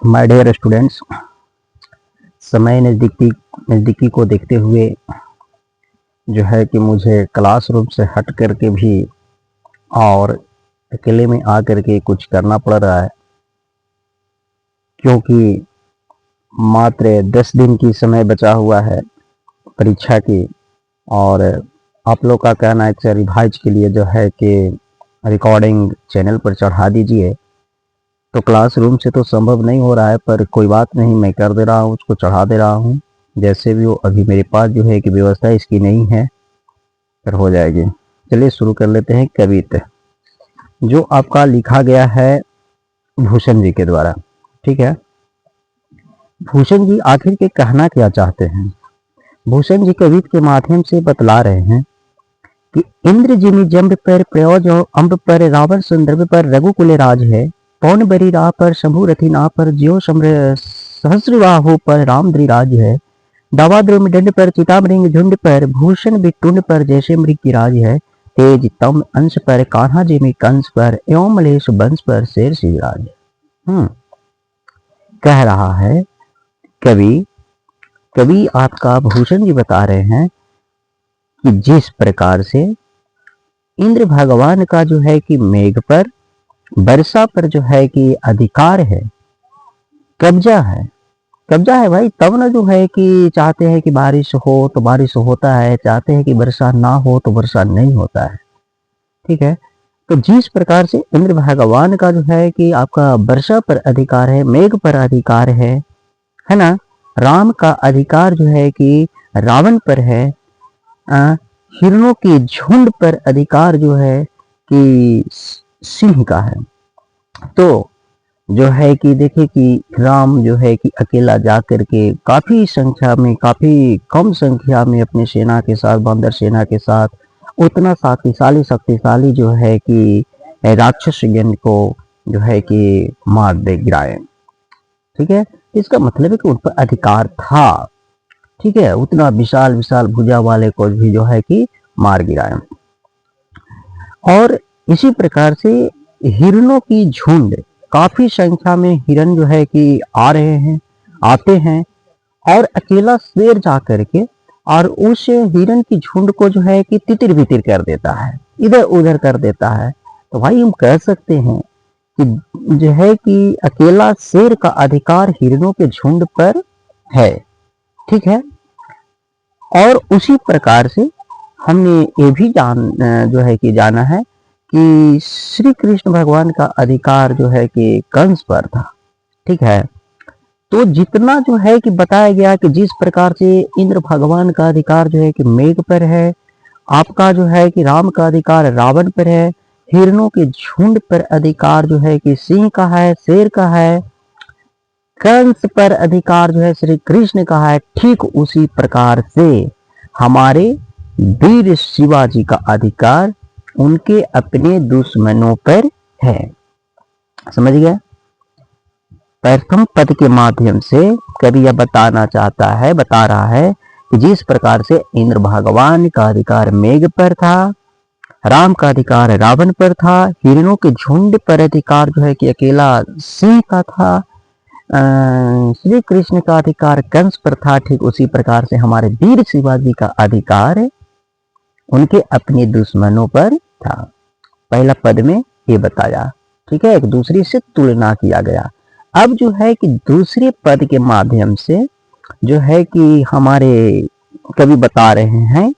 My dear students, समय नज़दीकी को देखते हुए जो है कि मुझे क्लासरूम से हट करके भी और अकेले में आ करके कुछ करना पड़ रहा है, क्योंकि मात्र 10 दिन की समय बचा हुआ है परीक्षा की। और आप लोग का कहना है कि रिवाइज के लिए जो है कि रिकॉर्डिंग चैनल पर चढ़ा दीजिए, तो क्लासरूम से तो संभव नहीं हो रहा है, पर कोई बात नहीं, मैं कर दे रहा हूँ, उसको चढ़ा दे रहा हूँ जैसे भी हो। अभी मेरे पास जो है कि व्यवस्था इसकी नहीं है, पर हो जाएगी। चलिए शुरू कर लेते हैं। कविता जो आपका लिखा गया है भूषण जी के द्वारा, ठीक है। भूषण जी आखिर के कहना क्या चाहते हैं? भूषण जी कविता के माध्यम से बतला रहे हैं कि इंद्र जिमि जम्ब पर प्रयोज अम्ब पर रावण सुंदर पर रघुकुल राज है। पौन बरी राह पर शंभु रथी ना पर ज्यो सहस्रबाहु पर राम राज है। दावा द्रुम दंड पर चितामृंग झुंड पर भूषण बिटुंड पर जैसे मृग की राज है। तेज तम अंश पर कान्हा जिमि कंस पर एवं मलेश वंश पर शेर सिंहराज। कह रहा है कवि आपका भूषण जी बता रहे हैं कि जिस प्रकार से इंद्र भगवान का जो है कि मेघ पर वर्षा पर जो है कि अधिकार है, कब्जा है भाई, तब ना जो है कि चाहते हैं कि बारिश हो तो बारिश होता है, चाहते हैं कि वर्षा ना हो तो वर्षा नहीं होता है, ठीक है। तो जिस प्रकार से इंद्र भगवान का जो है कि आपका वर्षा पर अधिकार है, मेघ पर अधिकार है ना। राम का अधिकार जो है कि रावण पर है। हिरणों के झुंड पर अधिकार जो है कि सिंह का है। तो जो है कि देखिए कि राम जो है कि अकेला जाकर के काफी संख्या में, काफी कम संख्या में अपने सेना के साथ, बंदर सेना के साथ उतना शक्तिशाली जो है कि राक्षस गण को जो है कि मार दे गिराए, ठीक है। इसका मतलब है कि उन पर अधिकार था, ठीक है। उतना विशाल भुजा वाले को भी जो है कि मार गिराए। और इसी प्रकार से हिरणों की झुंड, काफी संख्या में हिरण जो है कि आते हैं और अकेला शेर जा करके और उस हिरण की झुंड को जो है कि तितिर बितिर कर देता है, इधर उधर कर देता है। तो भाई हम कह सकते हैं कि जो है कि अकेला शेर का अधिकार हिरणों के झुंड पर है, ठीक है। और उसी प्रकार से हमने ये भी जो है कि जाना है कि श्री कृष्ण भगवान का अधिकार जो है कि कंस पर था, ठीक है। तो जितना जो है कि बताया गया कि जिस प्रकार से इंद्र भगवान का अधिकार जो है कि मेघ पर है, आपका जो है कि राम का अधिकार रावण पर है, हिरणों के झुंड पर अधिकार जो है कि सिंह का है, शेर का है, कंस पर अधिकार जो है श्री कृष्ण का है। ठीक उसी प्रकार से हमारे वीर शिवाजी का अधिकार उनके अपने दुश्मनों पर है। समझ गए? प्रथम पद के माध्यम से कवि यह बता रहा है कि जिस प्रकार से इंद्र भगवान का अधिकार मेघ पर था, राम का अधिकार रावण पर था, हिरणों के झुंड पर अधिकार जो है कि अकेला सिंह का था, श्री कृष्ण का अधिकार कंस पर था, ठीक उसी प्रकार से हमारे वीर शिवाजी का अधिकार उनके अपने दुश्मनों पर था। पहला पद में ये बताया, ठीक है, एक दूसरे से तुलना किया गया। अब जो है कि दूसरे पद के माध्यम से जो है कि हमारे कवि बता रहे हैं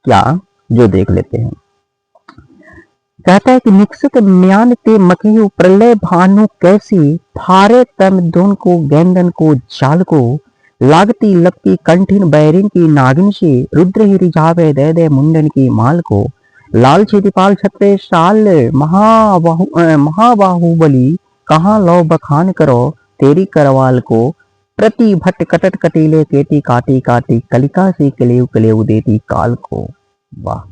क्या, जो देख लेते हैं। कहता है कि निक्षित म्यान ते मखियु प्रलय भानु कैसी, फारे तम दोन को गेंदन को जाल को, लागती लगती कंठिन बैरिन की नागिन से, रुद्र ही रिझावे दे दे मुंडन की माल को, लाल छिदिपाल छत्रे साल महाबाहुबली, कहाँ लो बखान करो तेरी करवाल को, प्रति भट्ट कटट कटीले केटी काटी काटी, कलिका से कलेव कलेव देती काल को। वाह।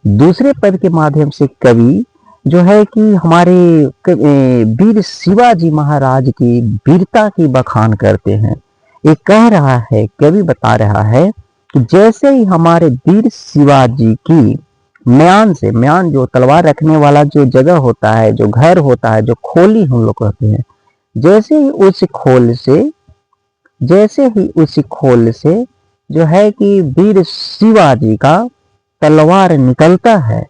दूसरे पद के माध्यम से कवि जो है कि हमारे वीर शिवाजी महाराज की वीरता की बखान करते हैं। ये कह रहा है, कवि बता रहा है कि जैसे ही हमारे वीर शिवाजी की म्यान जो तलवार रखने वाला जो जगह होता है, जो घर होता है, जो खोली हम लोग कहते हैं, जैसे ही उस खोल से जो है कि वीर शिवाजी का तलवार निकलता है,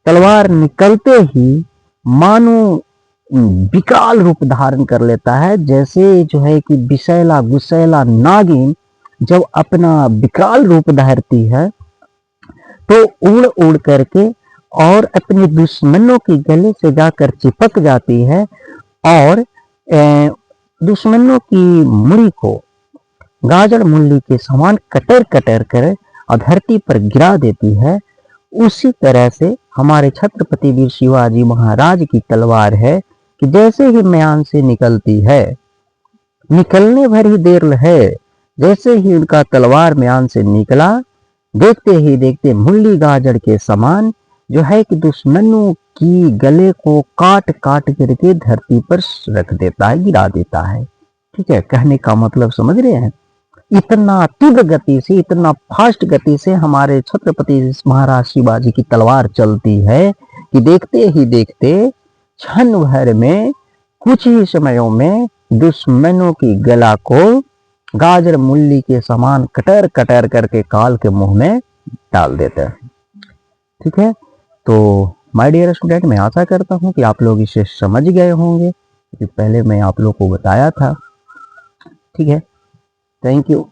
तलवार निकलते ही मानो विकराल रूप धारण कर लेता है। जैसे जो है कि विषैला गुसैला नागिन जब अपना विकराल रूप धारती है तो उड़ उड़ करके और अपने दुश्मनों के गले से जाकर चिपक जाती है और दुश्मनों की मुड़ी को गाजर मूली के समान कटर कटर कर धरती पर गिरा देती है। उसी तरह से हमारे छत्रपति वीर शिवाजी महाराज की तलवार है कि जैसे ही म्यान से निकलती है, निकलने भर ही देर है, जैसे ही उनका तलवार म्यान से निकला, देखते ही देखते मूली गाजर के समान जो है कि दुश्मनों की गले को काट काट करके धरती पर रख देता है, गिरा देता है। ठीक है, कहने का मतलब समझ रहे हैं। इतना तीव्र गति से, इतना फास्ट गति से हमारे छत्रपति महाराज शिवाजी की तलवार चलती है कि देखते ही देखते क्षण भर में, कुछ ही समयों में दुश्मनों की गला को गाजर मूली के समान कटर कटर करके काल के मुंह में डाल देते हैं। ठीक है, तो माय डियर स्टूडेंट, मैं आशा करता हूं कि आप लोग इसे समझ गए होंगे, क्योंकि पहले मैं आप लोग को बताया था। ठीक है, थैंक यू।